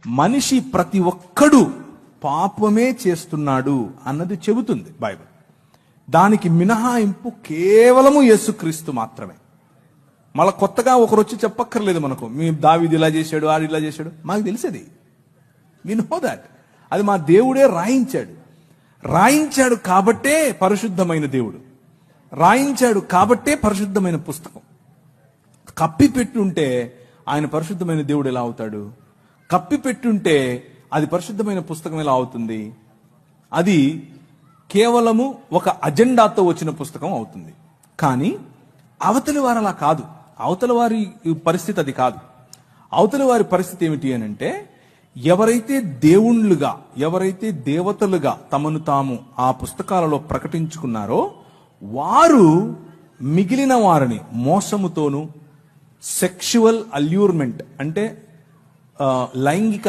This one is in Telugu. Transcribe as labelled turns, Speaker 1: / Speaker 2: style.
Speaker 1: మనిషి ప్రతి ఒక్కడు పాపమే చేస్తున్నాడు అన్నది చెబుతుంది బైబిల్. దానికి మినహాయింపు కేవలము యేసుక్రీస్తు మాత్రమే. మళ్ళీ కొత్తగా ఒకరు వచ్చి చెప్పక్కర్లేదు మనకు, మీ దావీదు ఇలా చేశాడు, ఆడు ఇలా చేశాడు. మాకు తెలిసేది, వి నో దాట్. అది మా దేవుడే రాయించాడు కాబట్టే పరిశుద్ధమైన దేవుడు, రాయించాడు కాబట్టే పరిశుద్ధమైన పుస్తకం. కప్పి పెట్టుంటే ఆయన పరిశుద్ధమైన దేవుడు ఎలా అవుతాడు? కప్పి పెట్టుంటే అది పరిశుద్ధమైన పుస్తకం ఎలా అవుతుంది? అది కేవలము ఒక అజెండాతో వచ్చిన పుస్తకం అవుతుంది. కానీ అవతలి వారు అలా కాదు. అవతలి వారి పరిస్థితి అది కాదు. అవతలి వారి పరిస్థితి ఏమిటి అని అంటే, ఎవరైతే దేవుళ్ళుగా, ఎవరైతే దేవతలుగా తమను తాము ఆ పుస్తకాలలో ప్రకటించుకున్నారో వారు మిగిలిన వారిని మోసముతోనూ, సెక్షువల్ అల్యూర్మెంట్ అంటే లైంగిక